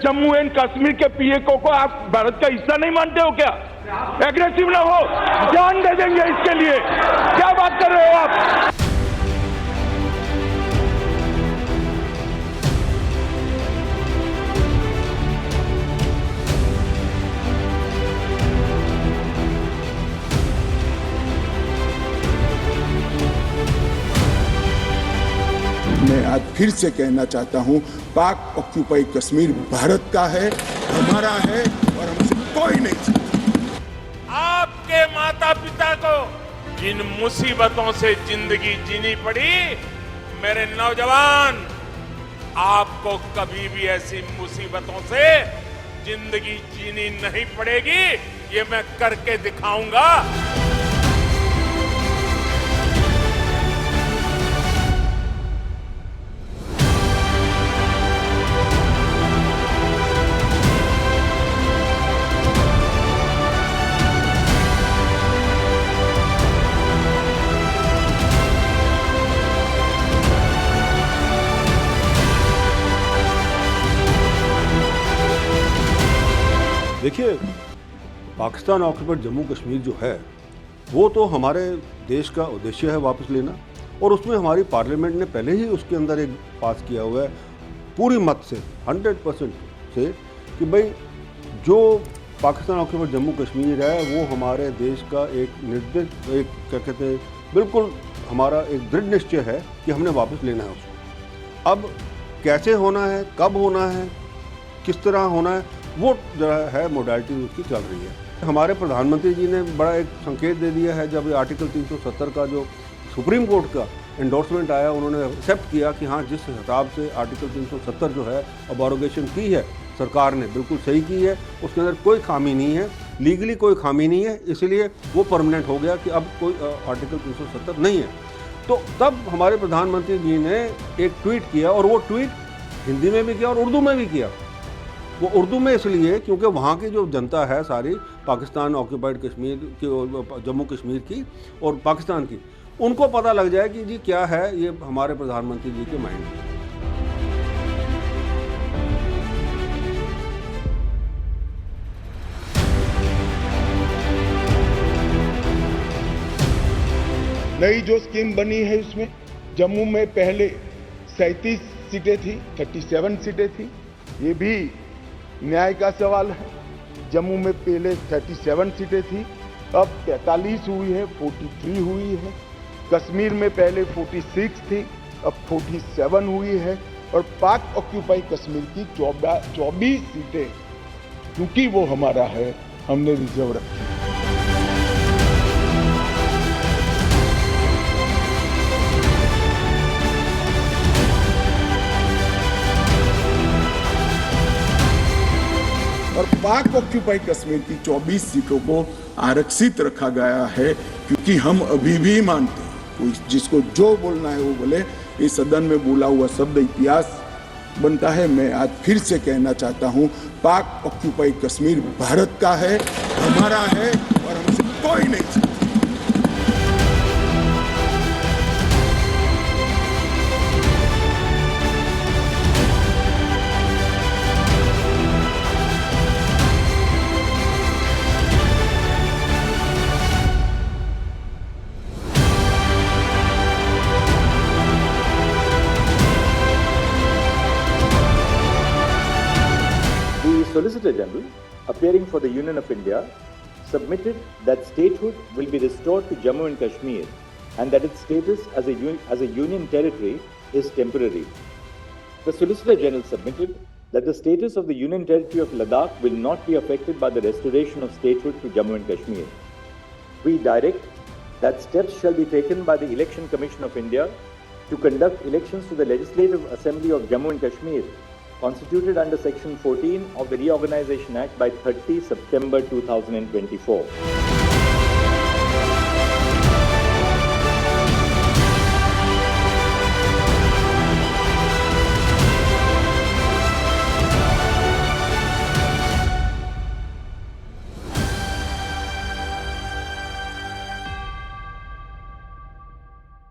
Jammu and Kashmir के पीएको को आप भारत का हिस्सा नहीं मानते हो क्या? एग्रेसिव ना हो, जान दे देंगे इसके लिए। क्या बात कर रहे हो आप? मैं आज फिर से कहना चाहता हूं, पाक ऑक्यूपाई कश्मीर भारत का है, हमारा है और हमसे कोई नहीं छीन। आपके माता पिता को जिन मुसीबतों से जिंदगी जीनी पड़ी, मेरे नौजवान, आपको कभी भी ऐसी मुसीबतों से जिंदगी जीनी नहीं पड़ेगी। ये मैं करके दिखाऊंगा। देखिए, पाकिस्तान ऑक्यूपाइड जम्मू कश्मीर जो है वो तो हमारे देश का उद्देश्य है वापस लेना, और उसमें हमारी पार्लियामेंट ने पहले ही उसके अंदर एक पास किया हुआ है पूरी मत से 100% से कि भाई जो पाकिस्तान ऑक्यूपाइड जम्मू कश्मीर है वो हमारे देश का एक निर्दिष्ट, एक क्या कहते हैं, बिल्कुल हमारा एक दृढ़ निश्चय है कि हमने वापस लेना है उसको। अब कैसे होना है, कब होना है, किस तरह होना है, वो जो है मोडालिटी उसकी चल रही है। हमारे प्रधानमंत्री जी ने बड़ा एक संकेत दे दिया है, जब आर्टिकल 370 का जो सुप्रीम कोर्ट का एंडोर्समेंट आया, उन्होंने एक्सेप्ट किया कि हाँ, जिस हिसाब से आर्टिकल 370 जो है अबॉरोगेशन की है सरकार ने, बिल्कुल सही की है, उसके अंदर कोई खामी नहीं है, लीगली कोई खामी नहीं है, इसलिए वो परमानेंट हो गया कि अब कोई आर्टिकल 370 नहीं है। तो तब हमारे प्रधानमंत्री जी ने एक ट्वीट किया, और वो ट्वीट हिंदी में भी किया और उर्दू में भी किया। वो उर्दू में इसलिए क्योंकि वहाँ की जो जनता है सारी पाकिस्तान ऑक्यूपाइड कश्मीर की, जम्मू कश्मीर की और पाकिस्तान की, उनको पता लग जाए कि जी क्या है ये हमारे प्रधानमंत्री जी के माइंड में। नई जो स्कीम बनी है उसमें जम्मू में पहले 37 सीटें थी, 37 सीटें थी। ये भी न्याय का सवाल है। जम्मू में पहले 37 सीटें थी, अब 43 हुई है, 43 हुई है। कश्मीर में पहले 46 थी, अब 47 हुई है। और पाक ऑक्यूपाई कश्मीर की 24 सीटें, क्योंकि वो हमारा है, हमने रिजर्व रखी। और पाक ऑक्यूपाई कश्मीर की 24 सीटों को आरक्षित रखा गया है, क्योंकि हम अभी भी मानते हैं, कोई जिसको जो बोलना है वो बोले। इस सदन में बोला हुआ शब्द इतिहास बनता है। मैं आज फिर से कहना चाहता हूं, पाक ऑक्यूपाई कश्मीर भारत का है, हमारा है और हमसे कोई नहीं छीन। The Solicitor General, appearing for the Union of India, submitted that statehood will be restored to Jammu and Kashmir and that its status as a union territory is temporary. The Solicitor General submitted that the status of the union territory of Ladakh will not be affected by the restoration of statehood to Jammu and Kashmir. We direct that steps shall be taken by the Election Commission of India to conduct elections to the Legislative Assembly of Jammu and Kashmir, constituted under Section 14 of the Reorganization Act by 30 September 2024.